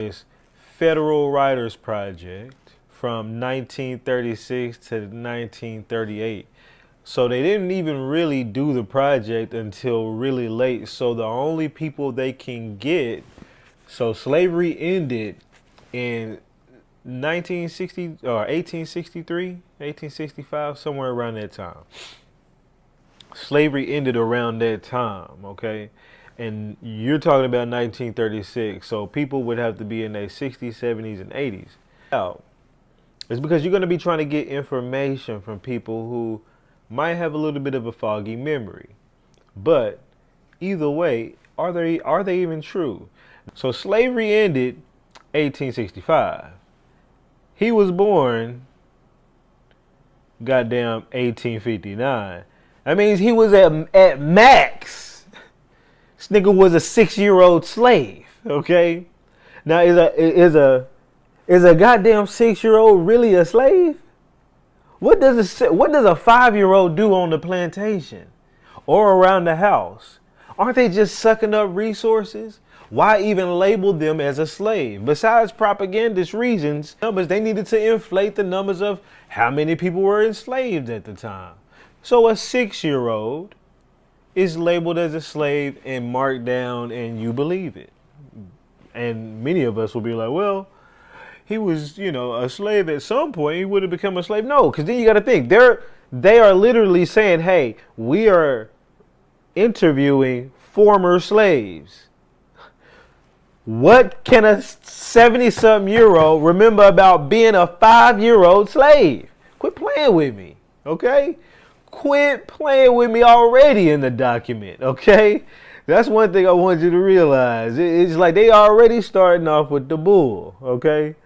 This Federal Writers Project from 1936 to 1938. So they didn't even really do the project until really late. So the only people they can get, so slavery ended in 1960 or 1863, 1865, somewhere around that time. Slavery ended around that time, okay? And you're talking about 1936, so people would have to be in their 60s, 70s, and 80s. Now, it's because you're going to be trying to get information from people who might have a little bit of a foggy memory. But either way, are they even true? So slavery ended 1865. He was born goddamn 1859. That means he was at max. This nigga was a 6-year-old slave. Okay. Now is a goddamn 6-year-old really a slave? What does a 5-year-old do on the plantation or around the house? Aren't they just sucking up resources? Why even label them as a slave? Besides propagandist reasons, they needed to inflate the numbers of how many people were enslaved at the time. So a 6-year-old is labeled as a slave and marked down, and you believe it. And many of us will be like, well, he was, a slave at some point. He would have become a slave. No, because then you got to think. They are literally saying, hey, we are interviewing former slaves. What can a 70-something-year-old remember about being a 5-year-old slave? Quit playing with me, okay? Quit playing with me already in the document, okay? That's one thing I want you to realize. It's like they already starting off with the bull, okay?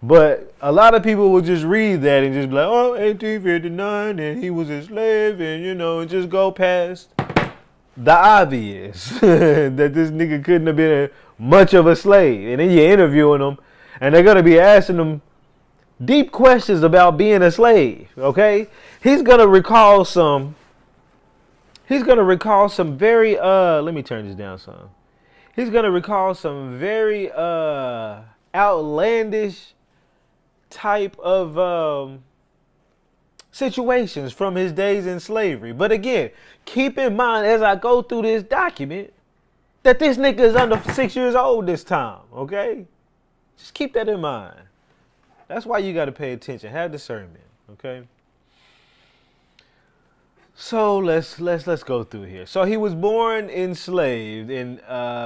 But a lot of people will just read that and just be like, oh, 1859, and he was a slave, and, and just go past the obvious that this nigga couldn't have been much of a slave. And then you're interviewing them, and they're going to be asking them deep questions about being a slave, okay? He's going to recall some very, let me turn this down some. He's going to recall some very outlandish type of situations from his days in slavery. But again, keep in mind as I go through this document that this nigga is under 6 years old this time, okay? Just keep that in mind. That's why you got to pay attention. Have discernment, okay? So let's go through here. So he was born enslaved in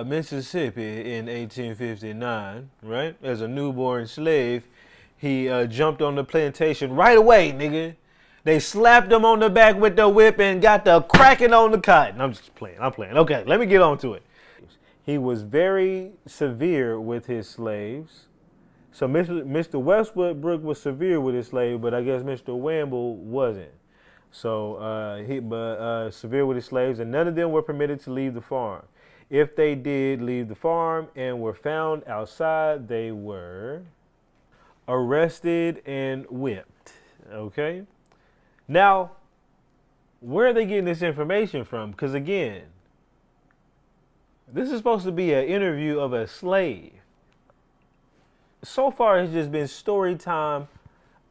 Mississippi in 1859, right? As a newborn slave, he jumped on the plantation right away, nigga. They slapped him on the back with the whip and got the cracking on the cotton. I'm just playing. I'm playing. Okay, let me get on to it. He was very severe with his slaves. So Mr. Westbrook was severe with his slave, but I guess Mr. Wamble wasn't. So he severe with his slaves, and none of them were permitted to leave the farm. If they did leave the farm and were found outside, they were arrested and whipped. Okay? Now, where are they getting this information from? Because again, this is supposed to be an interview of a slave. So far, it's just been story time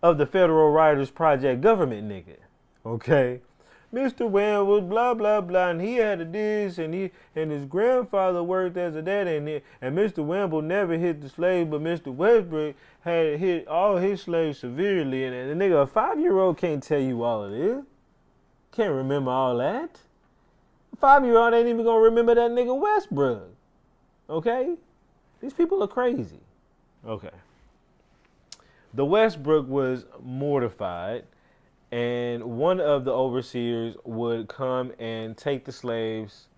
of the Federal Writers Project government nigga. Okay? Mr. Wham was blah, blah, blah, and he had a this, and his grandfather worked as a that, and Mr. Wamble never hit the slave, but Mr. Westbrook had hit all his slaves severely, and the nigga, a 5-year-old can't tell you all of this. Can't remember all that. A 5-year-old ain't even gonna remember that nigga Westbrook. Okay? These people are crazy. Okay. The Westbrook was mortified, and one of the overseers would come and take the slaves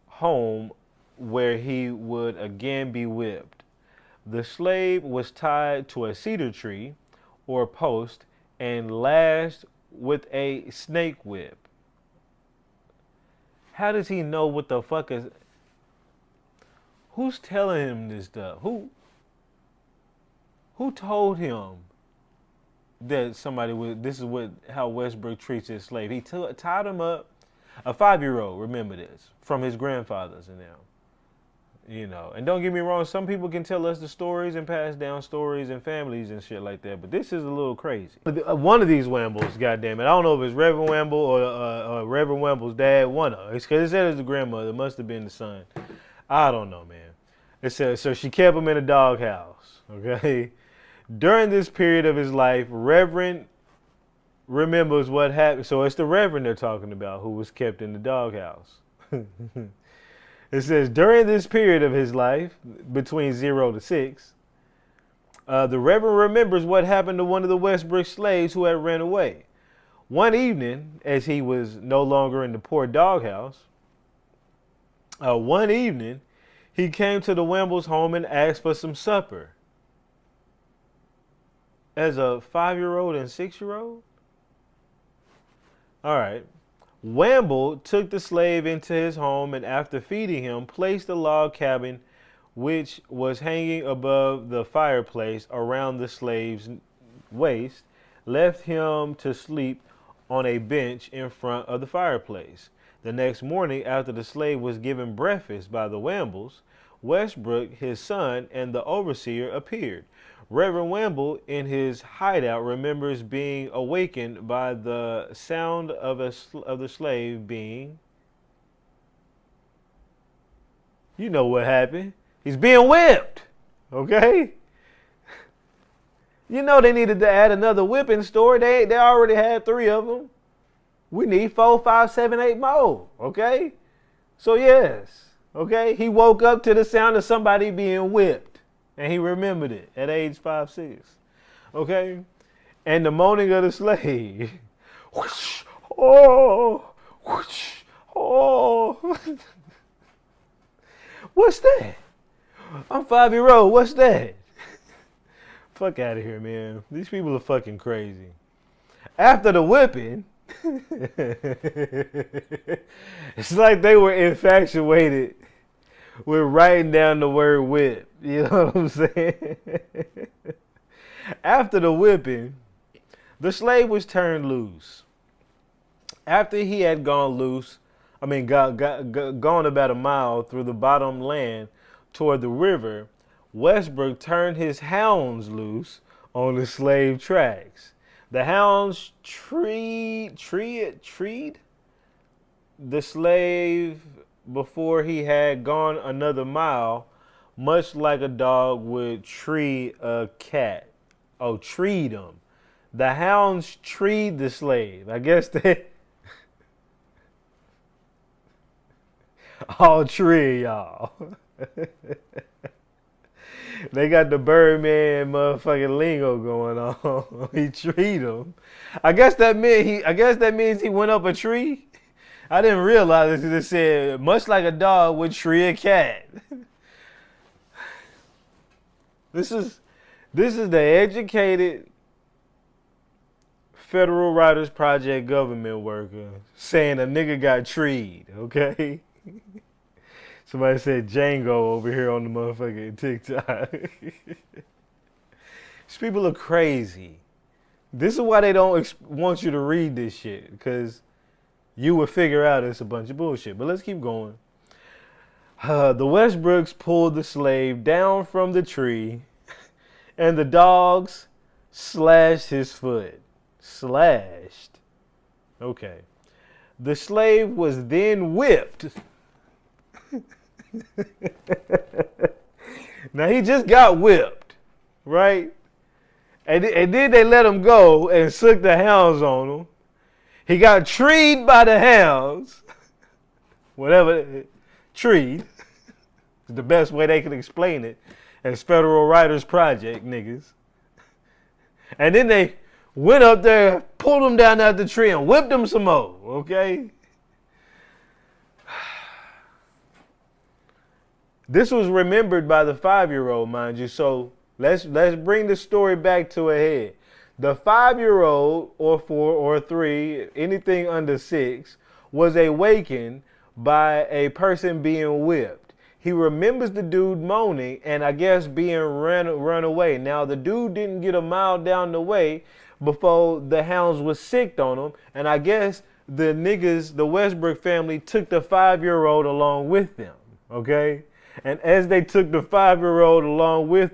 home where he would again be whipped. The slave was tied to a cedar tree or post and lashed with a snake whip. How does he know what the fuck is... Who's telling him this stuff? Who told him that somebody would, this is how Westbrook treats his slave? He tied him up, a 5-year-old, remember this, from his grandfathers and them. You know, and don't get me wrong, some people can tell us the stories and pass down stories and families and shit like that, but this is a little crazy. One of these Wambles, goddamn it, I don't know if it's Reverend Wamble or Reverend Wamble's dad, one of them. Because it said it was the grandmother, it must have been the son. I don't know, man. It says, so she kept him in a doghouse, okay? During this period of his life, Reverend remembers what happened. So it's the Reverend they're talking about who was kept in the doghouse. It says, during this period of his life, between 0 to 6, the Reverend remembers what happened to one of the Westbrook slaves who had ran away. One evening, as he was no longer in the poor doghouse, he came to the Wamble's home and asked for some supper. As a 5-year-old and 6-year-old? All right. Wamble took the slave into his home and after feeding him, placed the log cabin which was hanging above the fireplace around the slave's waist, left him to sleep on a bench in front of the fireplace. The next morning, after the slave was given breakfast by the Wambles, Westbrook, his son, and the overseer appeared. Reverend Wamble, in his hideout, remembers being awakened by the sound of the slave being, you know what happened. He's being whipped, okay? You know they needed to add another whipping story. They already had 3 of them. We need 4, 5, 7, 8 more, okay? So yes, okay? He woke up to the sound of somebody being whipped. And he remembered it at age 5, 6. Okay? And the moaning of the slave. Whoosh, oh, whoosh, oh. What's that? I'm 5-year-old. What's that? Fuck out of here, man. These people are fucking crazy. After the whipping, it's like they were infatuated with writing down the word whip. You know what I'm saying? After the whipping, the slave was turned loose. After he had gone gone about a mile through the bottom land toward the river, Westbrook turned his hounds loose on the slave tracks. The hounds treed the slave before he had gone another mile, much like a dog would tree a cat. Oh, treed him. The hounds treed the slave. I guess they all tree y'all. They got the Birdman motherfucking lingo going on. He treed him. I guess that means he went up a tree. I didn't realize it said, much like a dog would tree a cat. This is the educated Federal Writers Project government worker saying a nigga got treed, okay? Somebody said Django over here on the motherfucking TikTok. These people are crazy. This is why they don't want you to read this shit, because you would figure out it's a bunch of bullshit. But let's keep going. The Westbrooks pulled the slave down from the tree, and the dogs slashed his foot. Slashed. Okay. The slave was then whipped. Now he just got whipped, right? And then they let him go and sook the hounds on him. He got treed by the hounds. Whatever, treed. The best way they can explain it as Federal Writers Project niggas. And then they went up there, pulled him down out the tree and whipped him some more, okay? This was remembered by the 5-year-old, mind you. So let's bring the story back to a head. The 5-year-old or 4 or 3, anything under 6, was awakened by a person being whipped. He remembers the dude moaning and I guess being run away. Now the dude didn't get a mile down the way before the hounds was sicked on him, and I guess the Westbrook family took the 5-year-old along with them. Okay? And as they took the 5-year-old along with them,